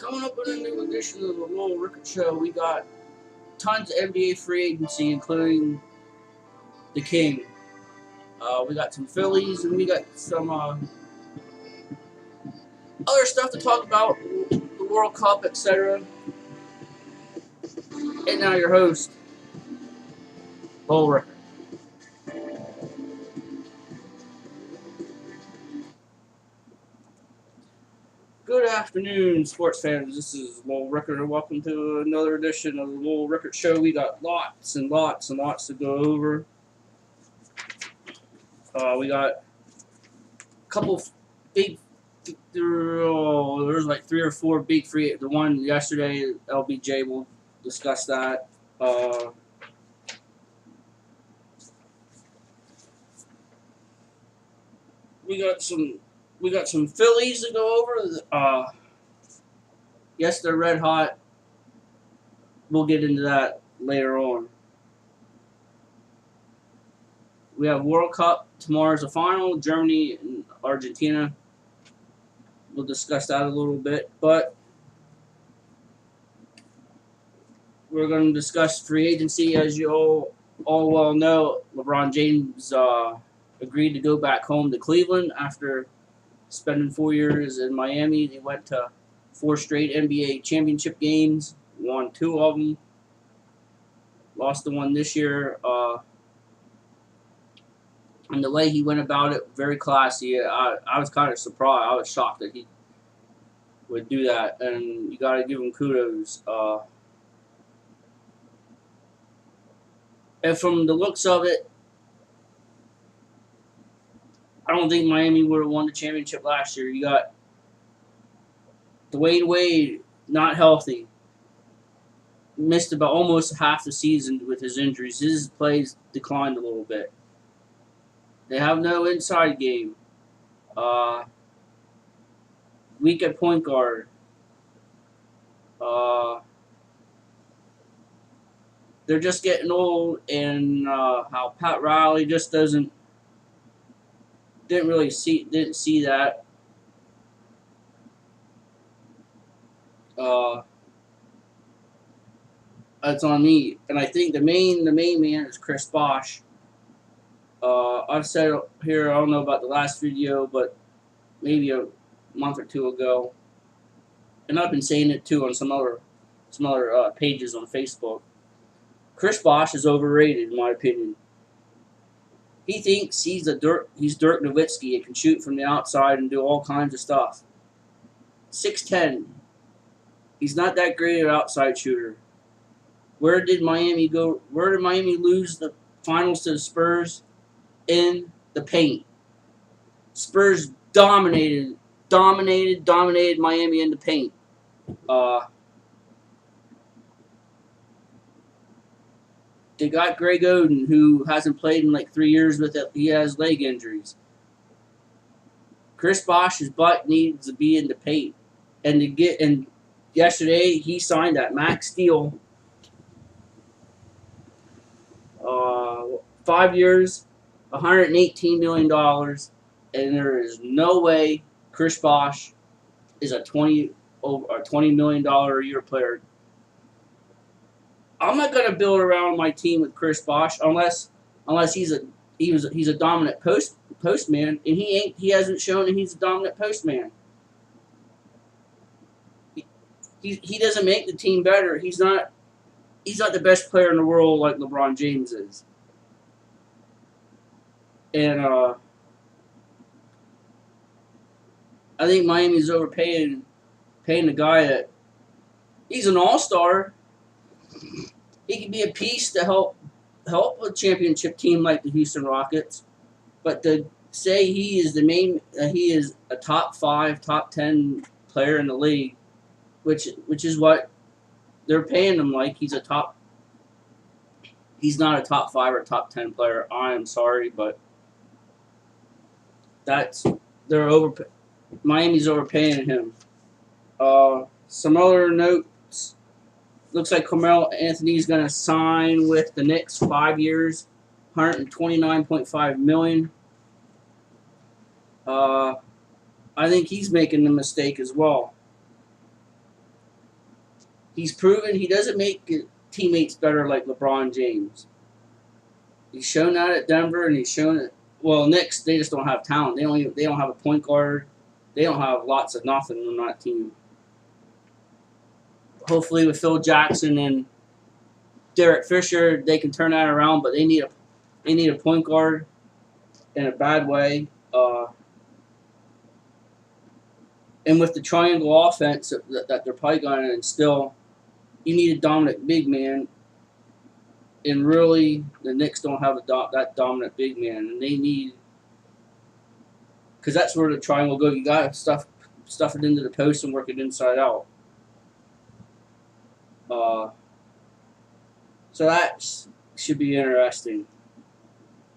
Coming up with a new edition of the Lowell Rickard Show, we got tons of NBA free agency, including the King. We got some Phillies, and we got some other stuff to talk about, the World Cup, etc. And now your host, Lowell Rickard. Good afternoon, sports fans. This is Lowell Rickard, and welcome to another edition of the Lowell Rickard Show. We got lots and lots and lots to go over. We got a couple big. There's like 3 or 4 big free. The one yesterday, LBJ, will discuss that. We got some Phillies to go over. Yes, they're red hot. We'll get into that later on. We have World Cup. Tomorrow's the final. Germany and Argentina. We'll discuss that a little bit. But we're going to discuss free agency. As you all well know, LeBron James agreed to go back home to Cleveland after spending 4 years in Miami. He went to 4 straight NBA championship games, won 2 of them, lost the one this year. And the way he went about it, very classy. I was kind of surprised. I was shocked that he would do that, and you got to give him kudos. And from the looks of it, I don't think Miami would have won the championship last year. You got Dwayne Wade not healthy. Missed about almost half the season with his injuries. His plays declined a little bit. They have no inside game. Weak at point guard. They're just getting old, and how Pat Riley just didn't see that. That's on me, and I think the main man is Chris Bosh. I've said here, I don't know about the last video, but maybe a month or 2 ago, and I've been saying it too on some other pages on Facebook. Chris Bosh is overrated, in my opinion. He thinks he's Dirk Nowitzki and can shoot from the outside and do all kinds of stuff. 6'10". He's not that great an outside shooter. Where did Miami go? Where did Miami lose the finals to the Spurs? In the paint. Spurs dominated Miami in the paint. They got Greg Oden, who hasn't played in like 3 years with it. He has leg injuries. Chris Bosh's butt needs to be in the paint. And yesterday he signed that max deal. 5 years, $118 million, and there is no way Chris Bosh is a $20 million a year player. I'm not gonna build around my team with Chris Bosh unless he's a dominant postman, and he hasn't shown that he's a dominant postman. He doesn't make the team better. He's not the best player in the world like LeBron James is. And I think Miami's overpaying the guy that he's an all-star. He can be a piece to help a championship team like the Houston Rockets, but to say he is he is a top 5, top 10 player in the league, which is what they're paying him like. He's not a top 5 or top 10 player. I am sorry, but Miami's overpaying him. Some other notes. Looks like Carmelo Anthony's going to sign with the Knicks 5 years, $129.5 million. I think he's making the mistake as well. He's proven he doesn't make teammates better like LeBron James. He's shown that at Denver, and he's shown it. Well, Knicks, they just don't have talent. They don't have a point guard. They don't have lots of nothing on that team. Hopefully, with Phil Jackson and Derek Fisher, they can turn that around. But they need a point guard in a bad way. And with the triangle offense that they're probably going to instill, you need a dominant big man. And really, the Knicks don't have that dominant big man, and they need, because that's where the triangle goes. You got to stuff it into the post and work it inside out. So that should be interesting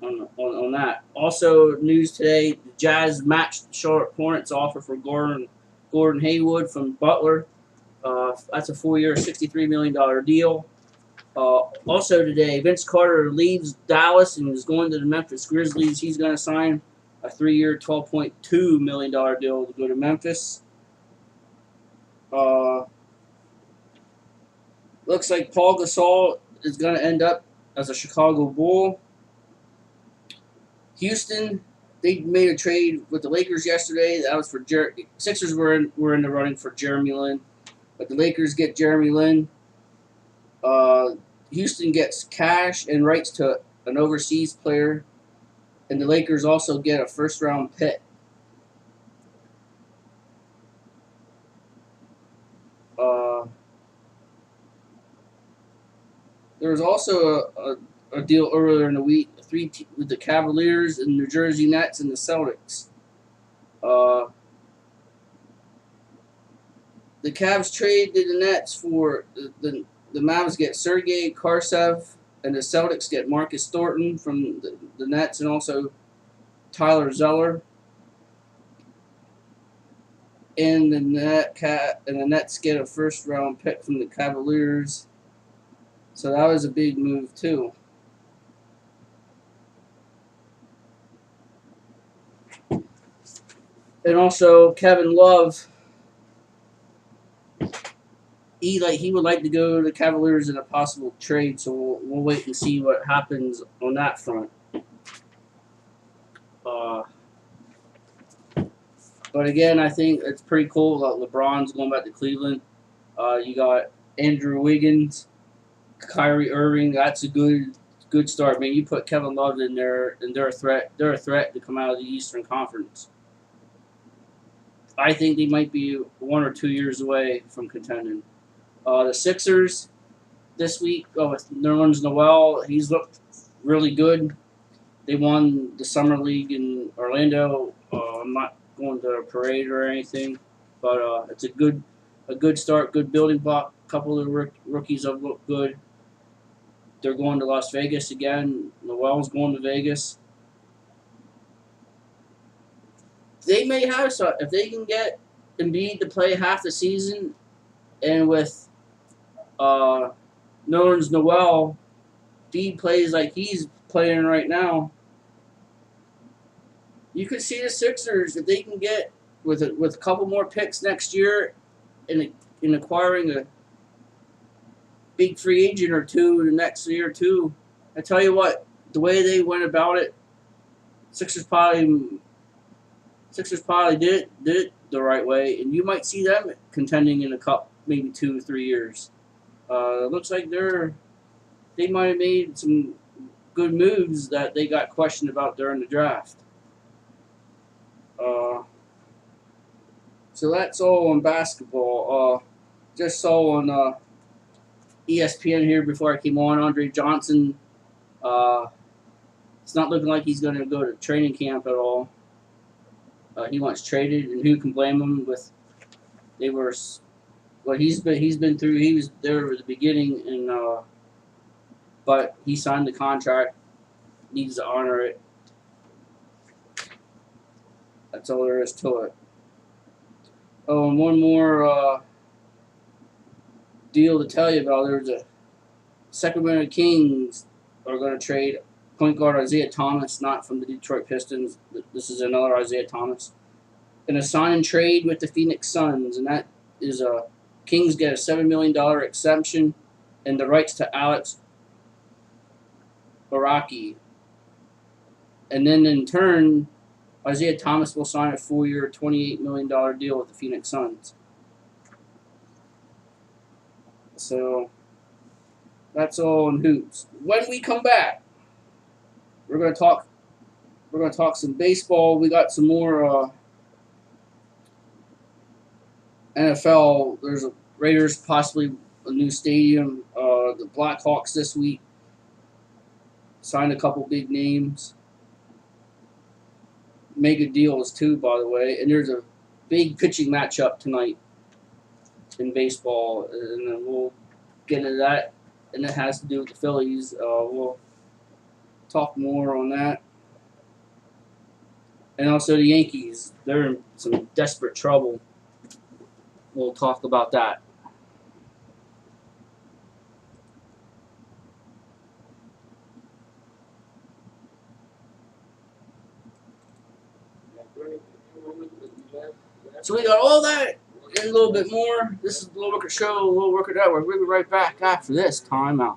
on that. Also, news today: the Jazz matched the Charlotte Hornets' offer for Gordon Hayward from Butler. That's a 4-year, $63 million deal. Also today, Vince Carter leaves Dallas and is going to the Memphis Grizzlies. He's going to sign a 3-year, $12.2 million deal to go to Memphis. Looks like Paul Gasol is going to end up as a Chicago Bull. Houston, they made a trade with the Lakers yesterday. That was for Sixers were in the running for Jeremy Lin, but the Lakers get Jeremy Lin. Houston gets cash and rights to an overseas player, and the Lakers also get a first-round pick. There was also a deal earlier in the week, with the Cavaliers and New Jersey Nets and the Celtics. The Cavs traded the Nets for the Mavs get Sergei Karsev, and the Celtics get Marcus Thornton from the Nets, and also Tyler Zeller. And the Nets get a first-round pick from the Cavaliers. So that was a big move too. And also Kevin Love. He would like to go to the Cavaliers in a possible trade, so we'll wait and see what happens on that front. But again, I think it's pretty cool that LeBron's going back to Cleveland. You got Andrew Wiggins, Kyrie Irving. That's a good start, man. You put Kevin Love in there, and they're a threat. They're a threat to come out of the Eastern Conference. I think they might be 1 or 2 years away from contending. The Sixers this week with Nerlens Noel, he's looked really good. They won the Summer League in Orlando. I'm not going to a parade or anything, but it's a good start, good building block. A couple of the rookies have looked good. They're going to Las Vegas again. Noel's going to Vegas. They may have some, if they can get Embiid to play half the season, and with Nerlens Noel, Embiid plays like he's playing right now. You could see the Sixers, if they can get with a couple more picks next year, in acquiring a big free agent or two the next year or two. I tell you what, the way they went about it, Sixers probably did it the right way, and you might see them contending in a cup maybe 2 or 3 years. Looks like they might have made some good moves that they got questioned about during the draft. So that's all on basketball. Just saw on ESPN here before I came on, Andre Johnson. It's not looking like he's going to go to training camp at all. He wants traded, and who can blame him? He's been through. He was there at the beginning, and but he signed the contract. Needs to honor it. That's all there is to it. Oh, and one more deal to tell you about. There's a Sacramento Kings are going to trade point guard Isaiah Thomas, not from the Detroit Pistons. This is another Isaiah Thomas. In a sign and trade with the Phoenix Suns, and that is Kings get a $7 million exemption and the rights to Alex Baraki. And then in turn, Isaiah Thomas will sign a 4-year, $28 million deal with the Phoenix Suns. So that's all in hoops. When we come back, we're gonna talk some baseball. We got some more NFL. There's a Raiders possibly a new stadium. The Blackhawks this week signed a couple big names. Mega deals too, by the way. And there's a big pitching matchup tonight in baseball, and then we'll get into that. And it has to do with the Phillies. We'll talk more on that. And also the Yankees. They're in some desperate trouble. We'll talk about that. So we got all that and a little bit more. This is the Low Worker Show, Low Worker Network. We'll be right back after this timeout.